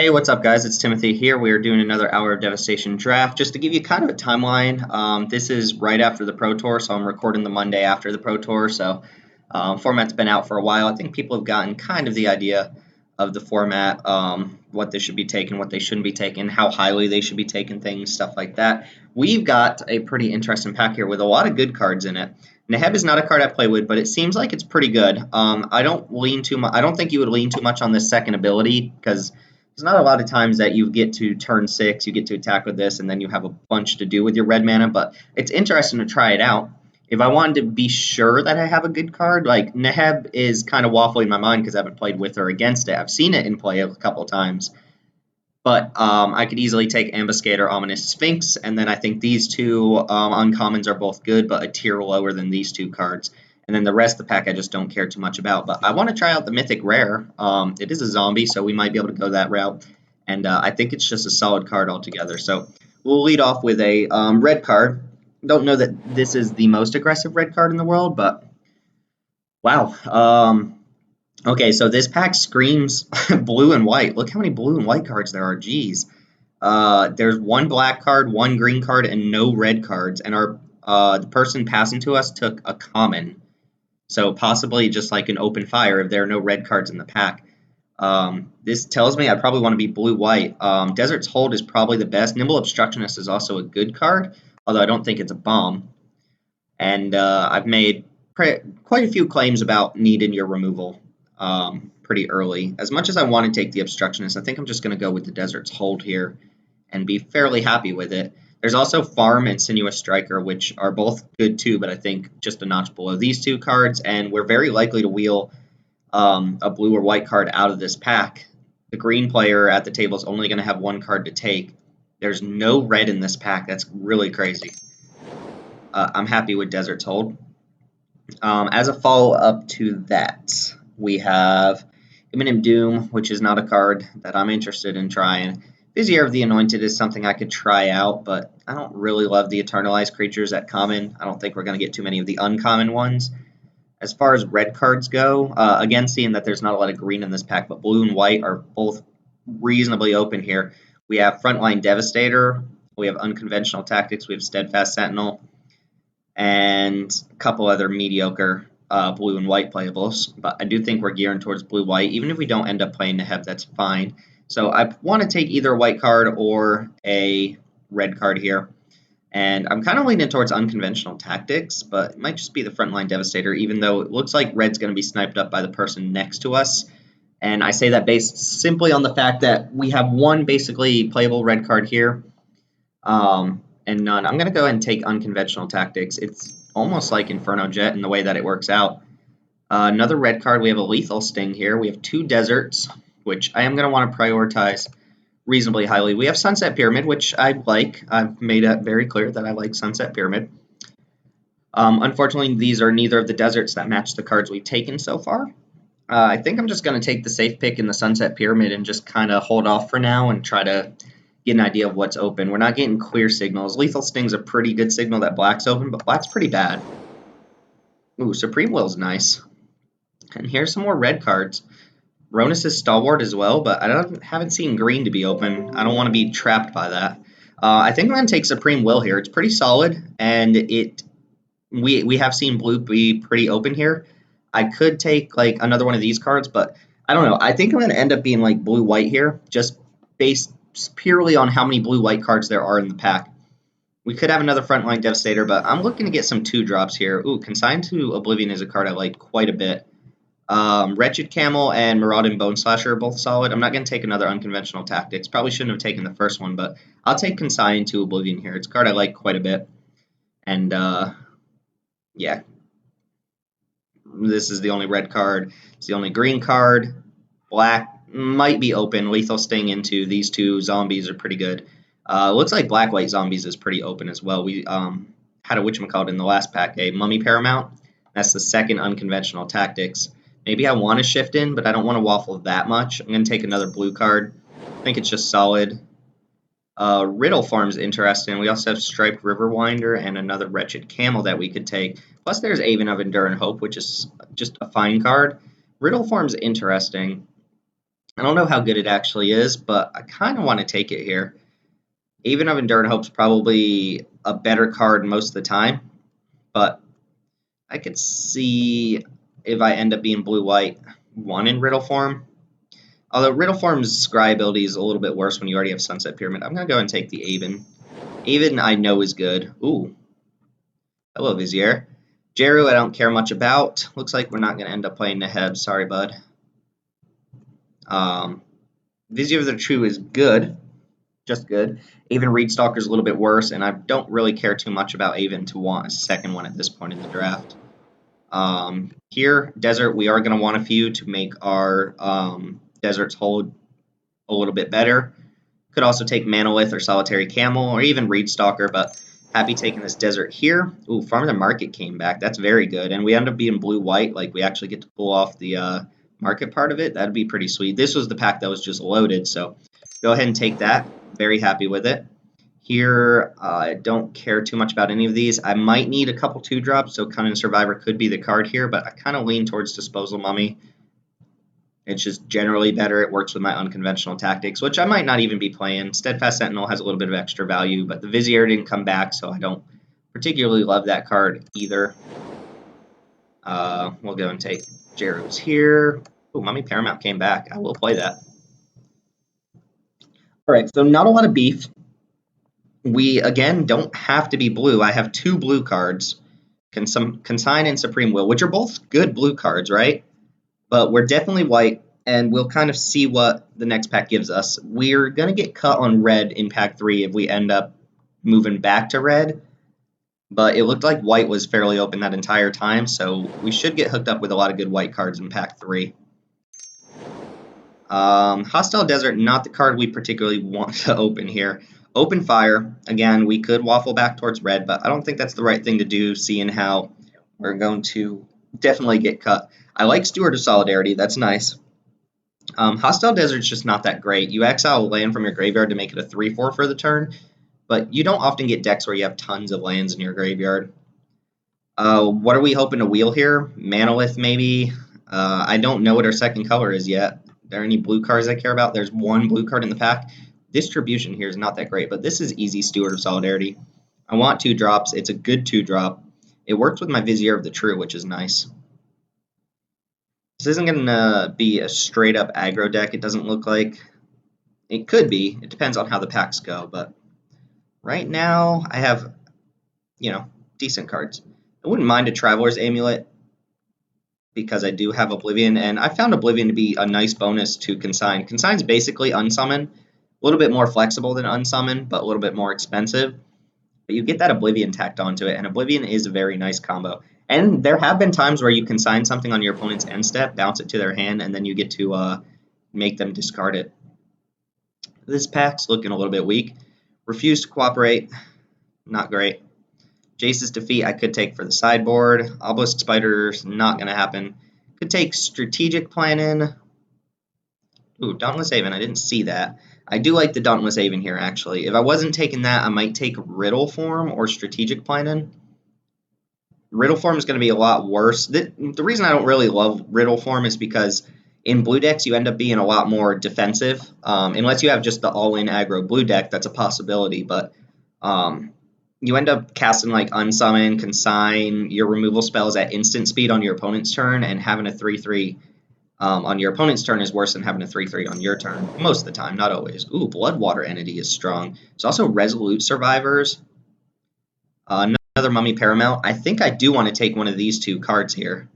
Hey, what's up, guys? It's Timothy here. We are doing another hour of Devastation Draft. Just to give you kind of a timeline, this is right after the Pro Tour, so I'm recording the Monday after the Pro Tour. So, format's been out for a while. I think people have gotten kind of the idea of the format, what they should be taking, what they shouldn't be taking, how highly they should be taking things, stuff like that. We've got a pretty interesting pack here with a lot of good cards in it. Neheb is not a card I play with, but it seems like it's pretty good. I don't lean too much. I don't think you would lean too much on this second ability because there's not a lot of times that you get to turn 6, you get to attack with this, and then you have a bunch to do with your red mana, but it's interesting to try it out. If I wanted to be sure that I have a good card, like Neheb is kind of waffling in my mind because I haven't played with or against it. I've seen it in play a couple of times, but I could easily take Ambuscade or Ominous Sphinx, and then I think these two uncommons are both good, but a tier lower than these two cards. And then the rest of the pack I just don't care too much about. But I want to try out the Mythic Rare. It is a zombie, so we might be able to go that route. And I think it's just a solid card altogether. So we'll lead off with a red card. Don't know that this is the most aggressive red card in the world, but wow. Okay, so this pack screams blue and white. Look how many blue and white cards there are. Jeez. There's one black card, one green card, and no red cards. And the person passing to us took a common. So possibly just like an open fire if there are no red cards in the pack. This tells me I probably want to be blue-white. Desert's Hold is probably the best. Nimble Obstructionist is also a good card, although I don't think it's a bomb. And I've made quite a few claims about needing your removal pretty early. As much as I want to take the Obstructionist, I think I'm just going to go with the Desert's Hold here and be fairly happy with it. There's also Farm and Sinuous Striker, which are both good too, but I think just a notch below these two cards, and we're very likely to wheel a blue or white card out of this pack. The green player at the table is only going to have one card to take. There's no red in this pack. That's really crazy. I'm happy with Desert's Hold. As a follow-up to that, we have Imminent Doom, which is not a card that I'm interested in trying. Vizier of the Anointed is something I could try out, but I don't really love the Eternalized creatures at common. I don't think we're going to get too many of the uncommon ones. As far as red cards go, again, seeing that there's not a lot of green in this pack, but blue and white are both reasonably open here. We have Frontline Devastator, we have Unconventional Tactics, we have Steadfast Sentinel, and a couple other mediocre blue and white playables. But I do think we're gearing towards blue-white. Even if we don't end up playing Neheb, that's fine. So I want to take either a white card or a red card here. And I'm kind of leaning towards Unconventional Tactics, but it might just be the Frontline Devastator, even though it looks like red's going to be sniped up by the person next to us. And I say that based simply on the fact that we have one basically playable red card here and none. I'm going to go ahead and take Unconventional Tactics. It's almost like Inferno Jet in the way that it works out. Another red card, we have a Lethal Sting here. We have two Deserts, which I am going to want to prioritize reasonably highly. We have Sunset Pyramid, which I like. I've made it very clear that I like Sunset Pyramid. Unfortunately, these are neither of the deserts that match the cards we've taken so far. I think I'm just going to take the safe pick in the Sunset Pyramid and just kind of hold off for now and try to get an idea of what's open. We're not getting clear signals. Lethal Sting's a pretty good signal that black's open, but black's pretty bad. Ooh, Supreme Will's nice. And here's some more red cards. Ronus is Stalwart as well, but I haven't seen green to be open. I don't want to be trapped by that. I think I'm going to take Supreme Will here. It's pretty solid, and we have seen blue be pretty open here. I could take like another one of these cards, but I don't know. I think I'm going to end up being like blue-white here, just based purely on how many blue-white cards there are in the pack. We could have another Frontline Devastator, but I'm looking to get some 2-drops here. Ooh, Consigned to Oblivion is a card I like quite a bit. Wretched Camel and Marauding Bone Slasher are both solid. I'm not going to take another Unconventional Tactics. Probably shouldn't have taken the first one, but I'll take Consigned to Oblivion here. It's a card I like quite a bit. And, yeah. This is the only red card. It's the only green card. Black might be open. Lethal Sting into these two zombies are pretty good. Looks like Black-White Zombies is pretty open as well. We had a whatchamacallit in the last pack, a Mummy Paramount. That's the second Unconventional Tactics. Maybe I want to shift in, but I don't want to waffle that much. I'm going to take another blue card. I think it's just solid. Riddle Farm's interesting. We also have Striped Riverwinder and another Wretched Camel that we could take. Plus there's Aven of Enduring Hope, which is just a fine card. Riddle Farm's interesting. I don't know how good it actually is, but I kind of want to take it here. Even of Enduring Hope's probably a better card most of the time, but I could see if I end up being blue-white, one in Riddle form. Although Riddle form's scry ability is a little bit worse when you already have Sunset Pyramid. I'm going to go and take the Aven. Aven I know is good. Ooh. Hello, Vizier. Jeru I don't care much about. Looks like we're not going to end up playing Neheb. Sorry, bud. Vizier of the True is good. Just good. Aven Reedstalker is a little bit worse, and I don't really care too much about Aven to want a second one at this point in the draft. Here, Desert, we are going to want a few to make our deserts hold a little bit better. Could also take Manolith or Solitary Camel or even Reedstalker, but happy taking this Desert here. Ooh, Farm to Market came back. That's very good. And we end up being blue-white, like we actually get to pull off the market part of it. That'd be pretty sweet. This was the pack that was just loaded, so go ahead and take that. Very happy with it. Here, I don't care too much about any of these. I might need a couple 2-drops, so Cunning Survivor could be the card here, but I kind of lean towards Disposal Mummy. It's just generally better. It works with my unconventional tactics, which I might not even be playing. Steadfast Sentinel has a little bit of extra value, but the Vizier didn't come back, so I don't particularly love that card either. We'll go and take Jeru's here. Oh, Mummy Paramount came back. I will play that. All right, so not a lot of beef. We, again, don't have to be blue. I have 2 blue cards, Consign and Supreme Will, which are both good blue cards, right? But we're definitely white, and we'll kind of see what the next pack gives us. We're going to get cut on red in pack 3 if we end up moving back to red, but it looked like white was fairly open that entire time, so we should get hooked up with a lot of good white cards in pack 3. Hostile Desert, not the card we particularly want to open here. Open Fire, again, we could waffle back towards red, but I don't think that's the right thing to do, seeing how we're going to definitely get cut. I like Steward of Solidarity, that's nice. Hostile Desert's just not that great. You exile a land from your graveyard to make it a 3/4 for the turn, but you don't often get decks where you have tons of lands in your graveyard. What are we hoping to wheel here? Manolith, maybe? I don't know what our second color is yet. Are there any blue cards I care about? There's 1 blue card in the pack. Distribution here is not that great, but this is easy Steward of Solidarity. I want 2 drops. It's a good 2-drop. It works with my Vizier of the True, which is nice. This isn't going to be a straight-up aggro deck, it doesn't look like. It could be. It depends on how the packs go, but right now I have, decent cards. I wouldn't mind a Traveler's Amulet because I do have Oblivion, and I found Oblivion to be a nice bonus to Consign. Consign's basically Unsummon, a little bit more flexible than Unsummon, but a little bit more expensive. But you get that Oblivion tacked onto it, and Oblivion is a very nice combo. And there have been times where you consign something on your opponent's end step, bounce it to their hand, and then you get to make them discard it. This pack's looking a little bit weak. Refuse to Cooperate, not great. Jace's Defeat I could take for the sideboard. Obelisk Spider's not going to happen. Could take Strategic Planning. Ooh, Dauntless Haven, I didn't see that. I do like the Dauntless Haven here, actually. If I wasn't taking that, I might take Riddle Form or Strategic Planning. Riddle Form is going to be a lot worse. The reason I don't really love Riddle Form is because in blue decks, you end up being a lot more defensive. Unless you have just the all-in aggro blue deck, that's a possibility. But you end up casting like Unsummon, Consign, your removal spells at instant speed on your opponent's turn, and having a 3/3 on your opponent's turn is worse than having a 3/3 on your turn. Most of the time, not always. Ooh, Bloodwater Entity is strong. There's also Resolute Survivors. Another Mummy Paramount. I think I do want to take one of these 2 cards here.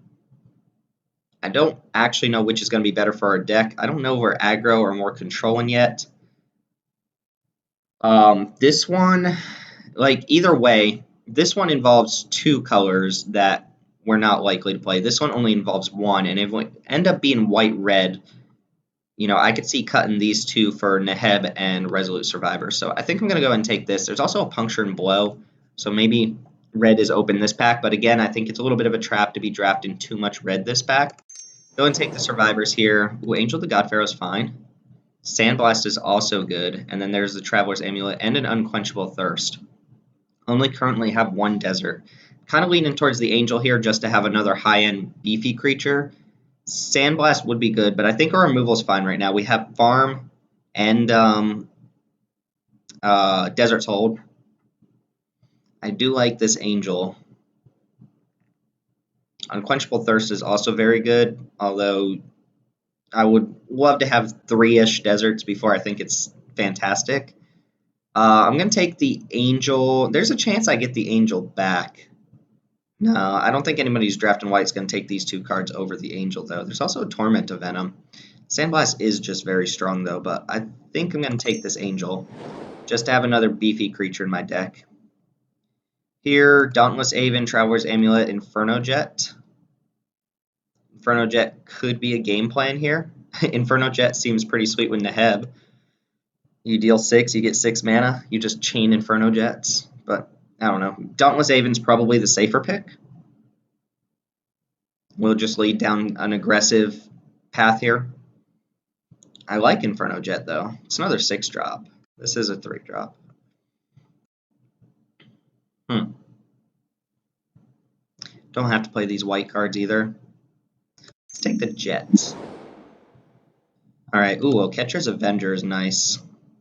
I don't actually know which is going to be better for our deck. I don't know if we're aggro or more controlling yet. This one, like either way, this one involves 2 colors that we're not likely to play. This one only involves 1, and if we end up being white-red, I could see cutting these 2 for Neheb and Resolute Survivor. So I think I'm going to go ahead and take this. There's also a Puncture and Blow, so maybe red is open this pack, but again, I think it's a little bit of a trap to be drafting too much red this pack. Go and take the Survivors here. Ooh, Angel the God Pharaoh is fine. Sandblast is also good, and then there's the Traveler's Amulet and an Unquenchable Thirst. Only currently have 1 desert. Kind of leaning towards the Angel here just to have another high-end beefy creature. Sandblast would be good, but I think our removal is fine right now. We have Farm and Desert's Hold. I do like this Angel. Unquenchable Thirst is also very good, although I would love to have 3-ish deserts before I think it's fantastic. I'm going to take the Angel. There's a chance I get the Angel back. No, I don't think anybody who's drafting white is going to take these 2 cards over the Angel, though. There's also a Torment of Venom. Sandblast is just very strong, though, but I think I'm going to take this Angel just to have another beefy creature in my deck. Here, Dauntless Aven, Traveler's Amulet, Inferno Jet. Inferno Jet could be a game plan here. Inferno Jet seems pretty sweet with Neheb. You deal 6, you get 6 mana, you just chain Inferno Jets. But, I don't know. Dauntless Aven's probably the safer pick. We'll just lead down an aggressive path here. I like Inferno Jet, though. It's another 6-drop. This is a 3-drop. Don't have to play these white cards either. Let's take the Jets. Alright, ooh, well, Catcher's Avenger is nice.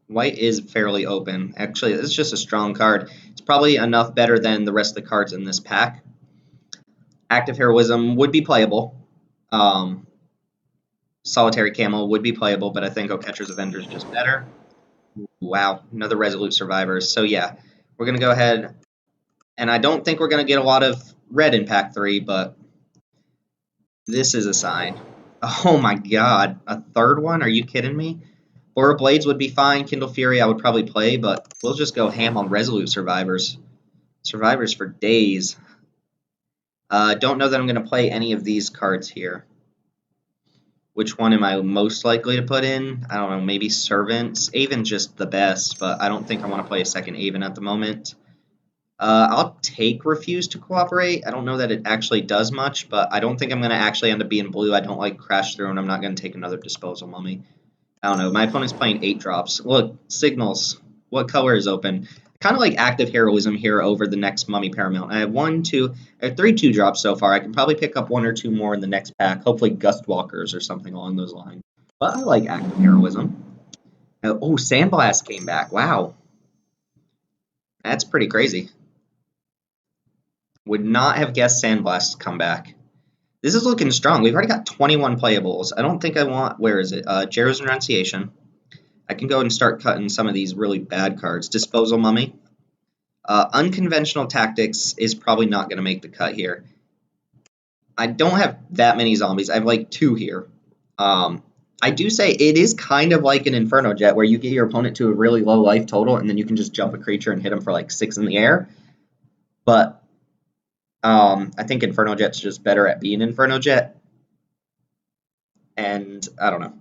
White is fairly open. Actually, this is just a strong card. It's probably enough better than the rest of the cards in this pack. Active Heroism would be playable. Solitary Camel would be playable, but I think Catcher's Avenger is just better. Wow, another Resolute Survivors. So yeah, we're going to go ahead, and I don't think we're going to get a lot of red in pack 3, but this is a sign. Oh my god, a third one? Are you kidding me? Aura Blades would be fine. Kindle Fury I would probably play, but we'll just go ham on Resolute Survivors. Survivors for days. Don't know that I'm going to play any of these cards here. Which one am I most likely to put in? I don't know, maybe Servants. Aven's just the best, but I don't think I want to play a second Aven at the moment. I'll take Refuse to Cooperate. I don't know that it actually does much, but I don't think I'm going to actually end up being blue. I don't like Crash Through, and I'm not going to take another Disposal Mummy. I don't know. My opponent's playing 8 drops. Look, Signals. What color is open? Kind of like Active Heroism here over the next Mummy Paramount. I have 1, 2, I have 3 2-drops so far. I can probably pick up 1 or 2 more in the next pack. Hopefully Gustwalkers or something along those lines. But I like Active Heroism. Oh, Sandblast came back. Wow. That's pretty crazy. Would not have guessed Sandblast come back. This is looking strong. We've already got 21 playables. I don't think I want... Where is it? Jero's Renunciation. I can go and start cutting some of these really bad cards. Disposal Mummy. Unconventional Tactics is probably not going to make the cut here. I don't have that many zombies. I have like 2 here. I do say it is kind of like an Inferno Jet where you get your opponent to a really low life total and then you can just jump a creature and hit them for like 6 in the air. But I think Inferno Jet's just better at being Inferno Jet. And I don't know.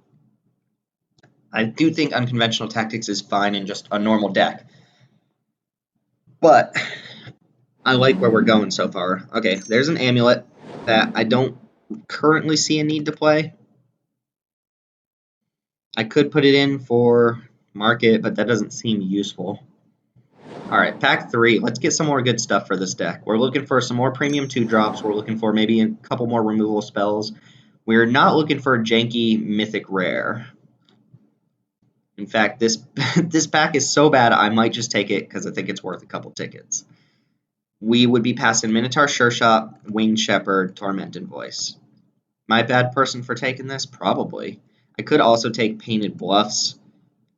I do think Unconventional Tactics is fine in just a normal deck. But I like where we're going so far. Okay, there's an Amulet that I don't currently see a need to play. I could put it in for Market, but that doesn't seem useful. Alright, pack 3. Let's get some more good stuff for this deck. We're looking for some more premium 2-drops. We're looking for maybe a couple more removal spells. We're not looking for a janky mythic rare. In fact, this pack is so bad, I might just take it because I think it's worth a couple tickets. We would be passing Minotaur Sureshot, Winged Shepherd, Tormented Voice. Am I a bad person for taking this? Probably. I could also take Painted Bluffs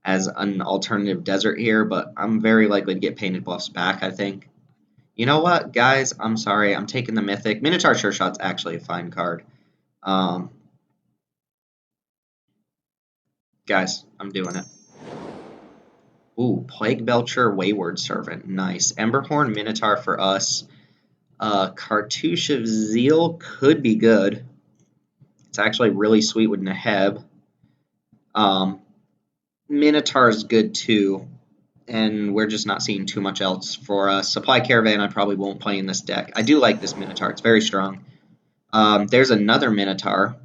as an alternative desert here, but I'm very likely to get Painted Bluffs back, I think. You know what, guys? I'm sorry. I'm taking the Mythic. Minotaur Sureshot's actually a fine card. Guys, I'm doing it. Ooh, Plague Belcher, Wayward Servant. Nice. Emberhorn Minotaur for us. Cartouche of Zeal could be good. It's actually really sweet with Neheb. Minotaur's good too. And we're just not seeing too much else for us. Supply Caravan I probably won't play in this deck. I do like this Minotaur. It's very strong. There's another Minotaur.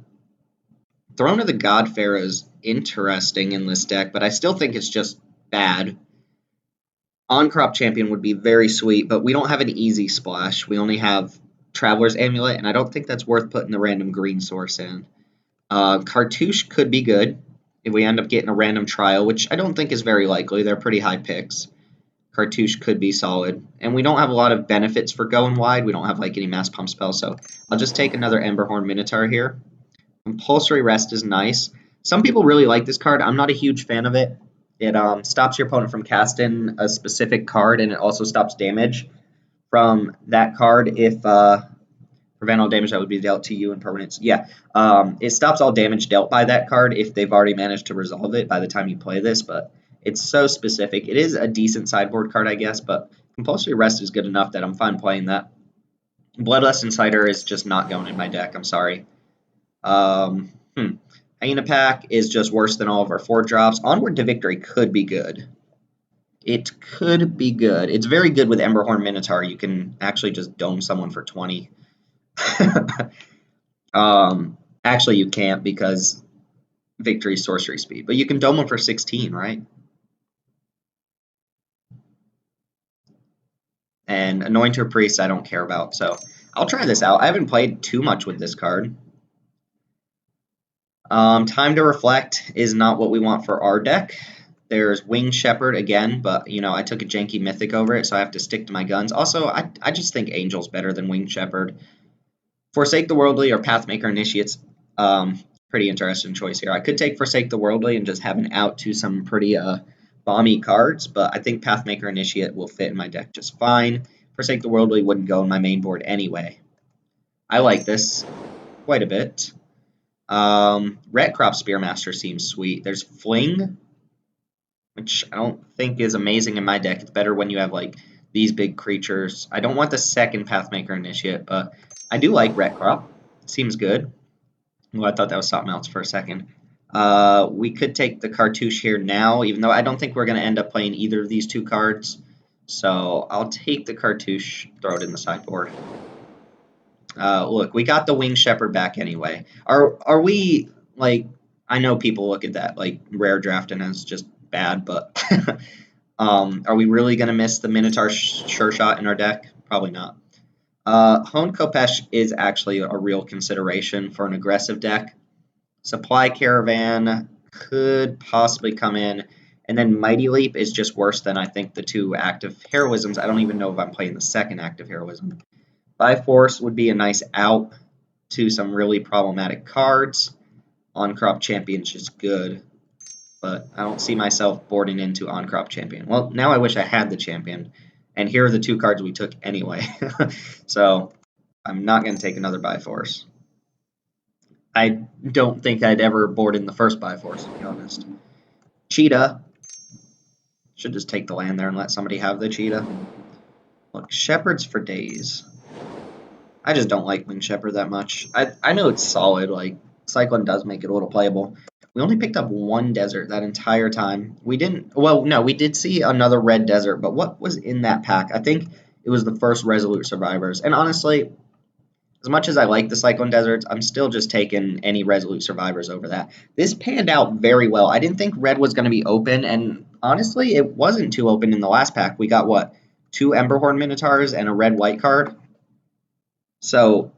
Throne of the God Pharaoh is interesting in this deck, but I still think it's just bad. On-Crop Champion would be very sweet, but we don't have an easy splash. We only have Traveler's Amulet, and I don't think that's worth putting the random green source in. Cartouche could be good if we end up getting a random trial, which I don't think is very likely. They're pretty high picks. Cartouche could be solid. And we don't have a lot of benefits for going wide. We don't have like any mass pump spells, so I'll just take another Emberhorn Minotaur here. Compulsory Rest is nice. Some people really like this card. I'm not a huge fan of it. It stops your opponent from casting a specific card, and it also stops damage from that card if prevent all damage that would be dealt to you in permanence. Yeah, it stops all damage dealt by that card if they've already managed to resolve it by the time you play this, but it's so specific. It is a decent sideboard card, I guess, but Compulsory Rest is good enough that I'm fine playing that. Bloodlust Insider is just not going in my deck. I'm sorry. Hyena Pack is just worse than all of our 4-drops. Onward to Victory could be good. It could be good. It's very good with Emberhorn Minotaur. You can actually just dome someone for 20. Actually, you can't because Victory Sorcery Speed. But you can dome them for 16, right? And Anointer Priest I don't care about. So I'll try this out. I haven't played too much with this card. Time to Reflect is not what we want for our deck. There's Winged Shepherd again, but, you know, I took a janky Mythic over it, so I have to stick to my guns. Also, I just think Angel's better than Winged Shepherd. Forsake the Worldly or Pathmaker Initiates, pretty interesting choice here. I could take Forsake the Worldly and just have an out to some pretty bomby cards, but I think Pathmaker Initiate will fit in my deck just fine. Forsake the Worldly wouldn't go in my main board anyway. I like this quite a bit. Ret Crop Spearmaster seems sweet. There's Fling, which I don't think is amazing in my deck. It's better when you have like these big creatures. I don't want the second Pathmaker Initiate, but I do like Ret Crop. It seems good. Well, I thought that was something else for a second. We could take the Cartouche here now, even though I don't think we're going to end up playing either of these two cards. So I'll take the Cartouche, throw it in the sideboard. Look, we got the Winged Shepherd back anyway. Are we, like, I know people look at that, like, rare drafting as just bad, but are we really going to miss the Minotaur Sure Shot in our deck? Probably not. Honed Khopesh is actually a real consideration for an aggressive deck. Supply Caravan could possibly come in, and then Mighty Leap is just worse than I think the two active heroisms. I don't even know if I'm playing the second active heroism. Byforce would be a nice out to some really problematic cards. On-Crop Champion's just good, but I don't see myself boarding into On-Crop Champion. Well, now I wish I had the champion, and here are the two cards we took anyway. So I'm not going to take another Byforce. I don't think I'd ever board in the first Byforce, to be honest. Cheetah. Should just take the land there and let somebody have the Cheetah. Look, Shepherds for days. I just don't like Winged Shepherd that much. I know it's solid, like, Cyclone does make it a little playable. We only picked up one desert that entire time. We didn't, well, no, we did see another red desert, but what was in that pack? I think it was the first Resolute Survivors. And honestly, as much as I like the Cyclone Deserts, I'm still just taking any Resolute Survivors over that. This panned out very well. I didn't think red was going to be open, and honestly, it wasn't too open in the last pack. We got, what, 2 Emberhorn Minotaurs and a red-white card? So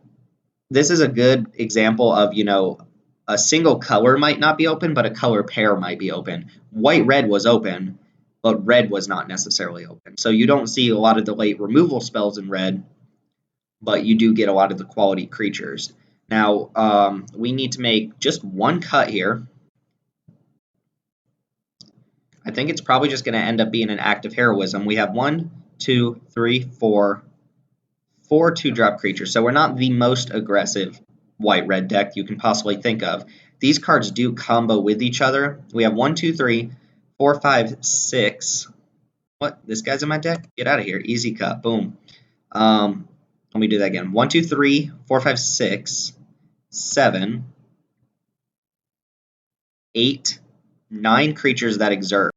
this is a good example of, you know, a single color might not be open, but a color pair might be open. White-red was open, but red was not necessarily open. So you don't see a lot of the late removal spells in red, but you do get a lot of the quality creatures. Now, we need to make just one cut here. I think it's probably just going to end up being an active heroism. We have 1, 2, 3, 4 2-drop creatures, so we're not the most aggressive white-red deck you can possibly think of. These cards do combo with each other. We have 1, 2, 3, 4, 5, 6. What? This guy's in my deck? Get out of here. Easy cut. Boom. Let me do that again. 1, 2, 3, 4, 5, 6, 7, 8, 9 creatures that exert.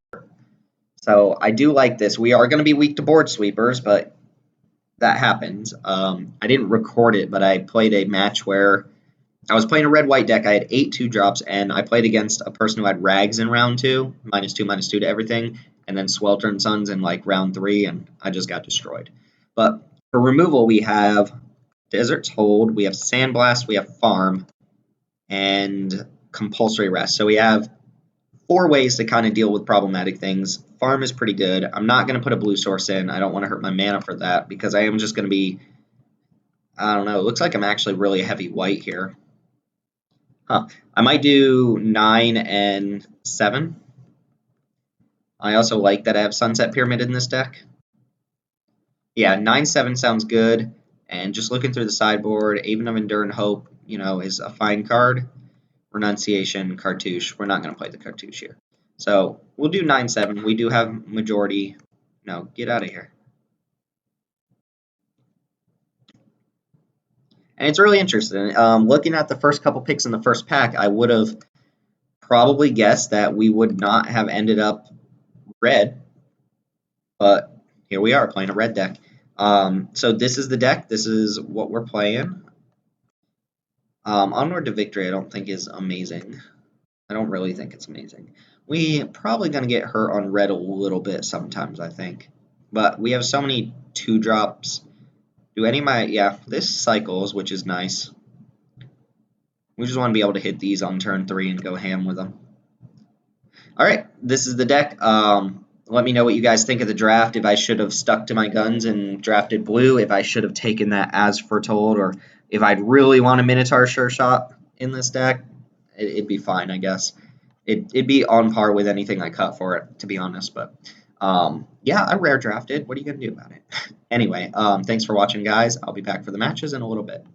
So I do like this. We are going to be weak to board sweepers, but that happens. I didn't record it, but I played a match where I was playing a red-white deck. I had 8 2-drops, and I played against a person who had Rags in round 2, -2/-2 to everything, and then Swelter and Sons in like round 3, and I just got destroyed. But for removal, we have Desert's Hold, we have Sandblast, we have Farm, and compulsory rest. So we have 4 ways to kind of deal with problematic things. Farm is pretty good. I'm not going to put a blue source in. I don't want to hurt my mana for that because I am just going to be, I don't know, it looks like I'm actually really heavy white here. Huh. I might do 9 and 7. I also like that I have Sunset Pyramid in this deck. Yeah, 9-7 sounds good. And just looking through the sideboard, Haven of Enduring Hope, is a fine card. Renunciation, Cartouche. We're not going to play the Cartouche here. So we'll do 9-7. We do have majority. No, get out of here. And it's really interesting. Looking at the first couple picks in the first pack, I would have probably guessed that we would not have ended up red. But here we are playing a red deck. So this is the deck. This is what we're playing. Onward to Victory I don't think is amazing. I don't really think it's amazing. We probably going to get hurt on red a little bit sometimes, I think. But we have so many 2-drops. Do any of my... Yeah, this cycles, which is nice. We just want to be able to hit these on turn 3 and go ham with them. Alright, this is the deck. Let me know what you guys think of the draft, if I should have stuck to my guns and drafted blue, if I should have taken that as foretold, or if I'd really want a Minotaur Sure Shot in this deck. It'd be fine, I guess. It'd be on par with anything I cut for it, to be honest. But yeah, I rare drafted. What are you going to do about it? Anyway, thanks for watching, guys. I'll be back for the matches in a little bit.